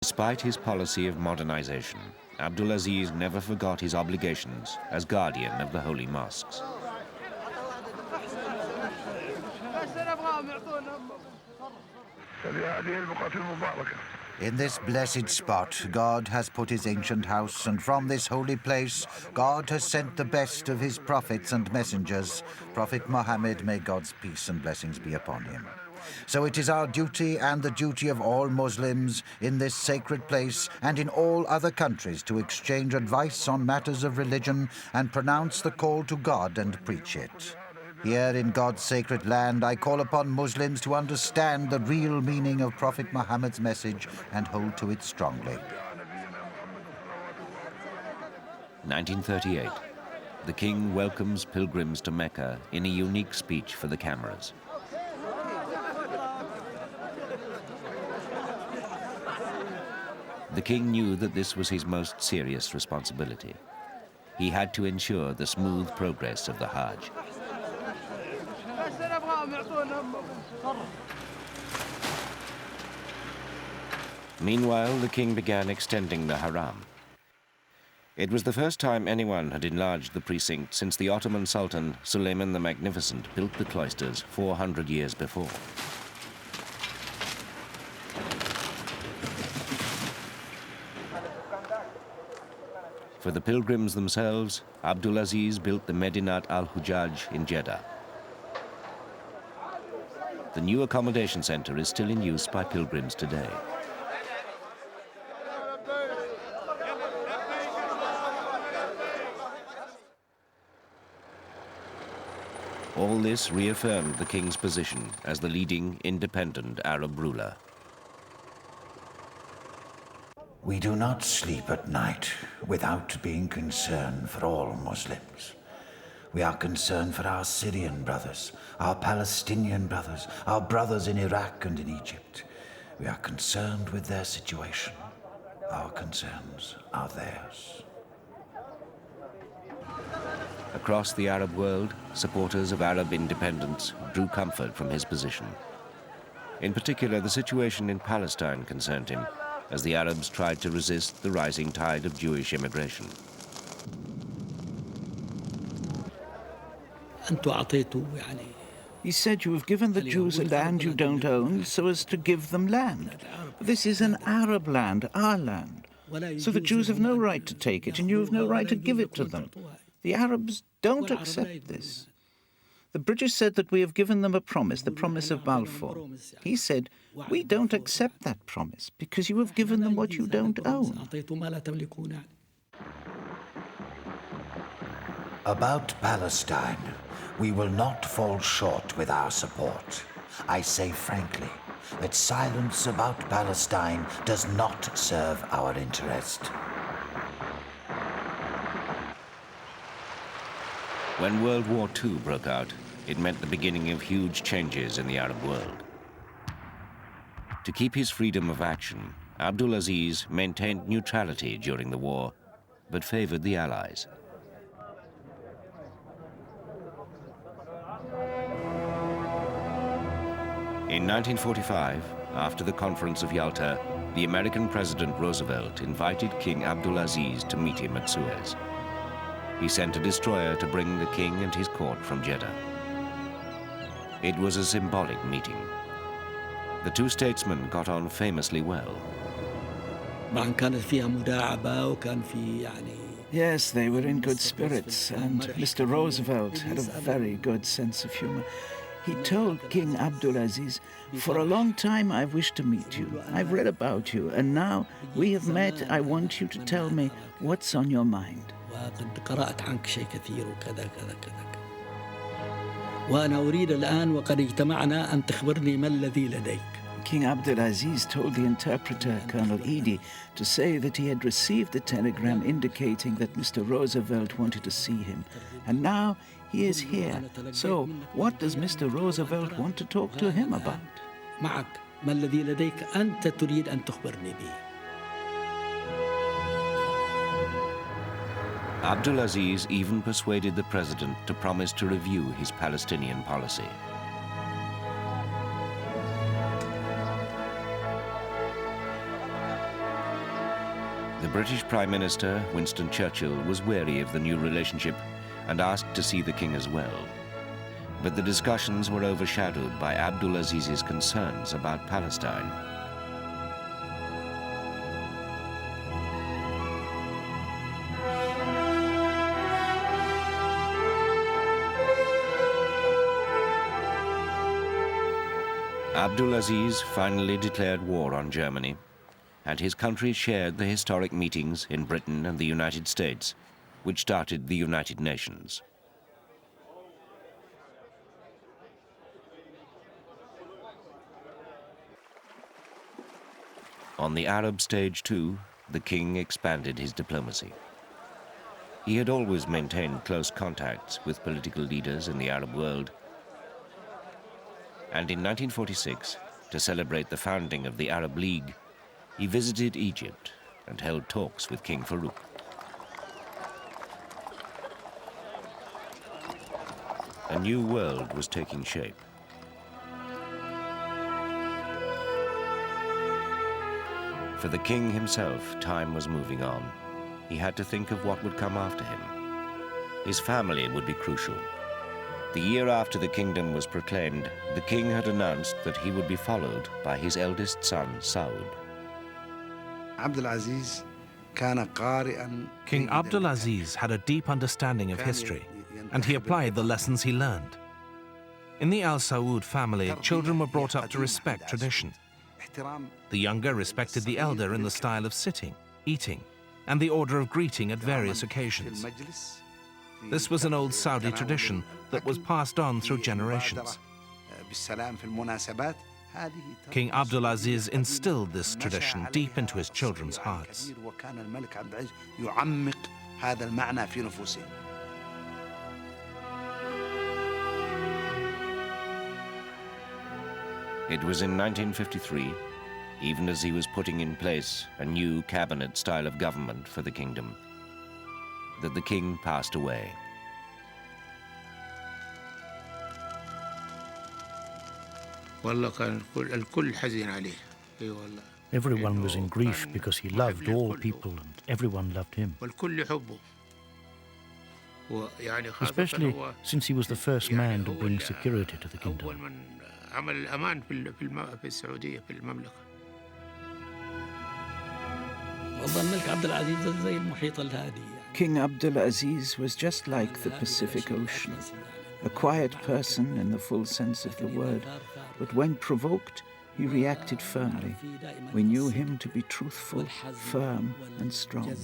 Despite his policy of modernization, Abdulaziz never forgot his obligations as guardian of the holy mosques. In this blessed spot, God has put his ancient house, and from this holy place, God has sent the best of his prophets and messengers. Prophet Muhammad, may God's peace and blessings be upon him. So it is our duty and the duty of all Muslims in this sacred place and in all other countries to exchange advice on matters of religion and pronounce the call to God and preach it. Here in God's sacred land, I call upon Muslims to understand the real meaning of Prophet Muhammad's message and hold to it strongly. 1938. The King welcomes pilgrims to Mecca in a unique speech for the cameras. The King knew that this was his most serious responsibility. He had to ensure the smooth progress of the Hajj. Meanwhile, the King began extending the Haram. It was the first time anyone had enlarged the precinct since the Ottoman Sultan Suleiman the Magnificent built the cloisters 400 years before. For the pilgrims themselves, Abdulaziz built the Medinat al-Hujjaj in Jeddah. The new accommodation center is still in use by pilgrims today. All this reaffirmed the King's position as the leading independent Arab ruler. We do not sleep at night without being concerned for all Muslims. We are concerned for our Syrian brothers, our Palestinian brothers, our brothers in Iraq and in Egypt. We are concerned with their situation. Our concerns are theirs. Across the Arab world, supporters of Arab independence drew comfort from his position. In particular, the situation in Palestine concerned him, as the Arabs tried to resist the rising tide of Jewish immigration. He said, you have given the Jews a land you don't own so as to give them land. This is an Arab land, our land. So the Jews have no right to take it and you have no right to give it to them. The Arabs don't accept this. The British said that we have given them a promise, the promise of Balfour. He said, we don't accept that promise because you have given them what you don't own. About Palestine, we will not fall short with our support. I say frankly that silence about Palestine does not serve our interest. When World War II broke out, it meant the beginning of huge changes in the Arab world. To keep his freedom of action, Abdulaziz maintained neutrality during the war, but favored the Allies. In 1945, after the Conference of Yalta, the American President Roosevelt invited King Abdulaziz to meet him at Suez. He sent a destroyer to bring the king and his court from Jeddah. It was a symbolic meeting. The two statesmen got on famously well. Yes, they were in good spirits, and Mr. Roosevelt had a very good sense of humor. He told King Abdulaziz, for a long time I've wished to meet you. I've read about you, and now we have met, I want you to tell me what's on your mind. وأنا أريد الآن وقد اجتمعنا أن تخبرني ما الذي لديك. King Abdulaziz told the interpreter, Colonel Edie, to say that he had received a telegram indicating that Mr. Roosevelt wanted to see him. And now he is here. So what does Mr. Roosevelt want to talk to him about? معك ما الذي لديك أنت تريد أن تخبرني به. Abdulaziz even persuaded the president to promise to review his Palestinian policy. The British Prime Minister, Winston Churchill, was wary of the new relationship and asked to see the king as well. But the discussions were overshadowed by Abdulaziz's concerns about Palestine. Abdulaziz finally declared war on Germany, and his country shared the historic meetings in Britain and the United States, which started the United Nations. On the Arab stage too, the king expanded his diplomacy. He had always maintained close contacts with political leaders in the Arab world, and in 1946, to celebrate the founding of the Arab League, he visited Egypt and held talks with King Farouk. A new world was taking shape. For the king himself, time was moving on. He had to think of what would come after him. His family would be crucial. The year after the kingdom was proclaimed, the king had announced that he would be followed by his eldest son, Saud. King Abdulaziz had a deep understanding of history, and he applied the lessons he learned. In the Al Saud family, children were brought up to respect tradition. The younger respected the elder in the style of sitting, eating, and the order of greeting at various occasions. This was an old Saudi tradition that was passed on through generations. King Abdulaziz instilled this tradition deep into his children's hearts. It was in 1953, even as he was putting in place a new cabinet style of government for the kingdom, that the king passed away. Everyone was in grief because he loved all people and everyone loved him. Especially since he was the first man to bring security to the kingdom. King Abdulaziz was just like the Pacific Ocean, a quiet person in the full sense of the word, but when provoked, he reacted firmly. We knew him to be truthful, firm, and strong.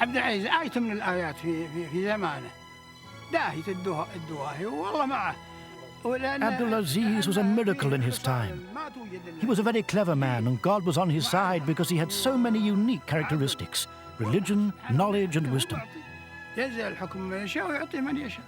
عبدالعزيز آية من الآيات في زمانه داهية الدواهي والله معه. Abdulaziz was a miracle in his time. He was a very clever man, and God was on his side because he had so many unique characteristics: religion, knowledge, and wisdom. ينزع الحكم من يشاء ويعطي من يشاء.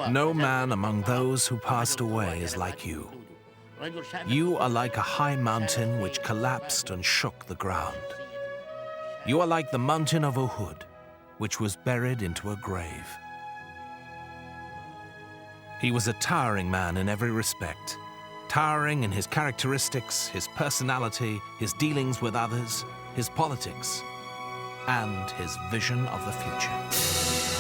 No man among those who passed away is like you. You are like a high mountain which collapsed and shook the ground. You are like the mountain of Uhud, which was buried into a grave. He was a towering man in every respect, towering in his characteristics, his personality, his dealings with others, his politics, and his vision of the future.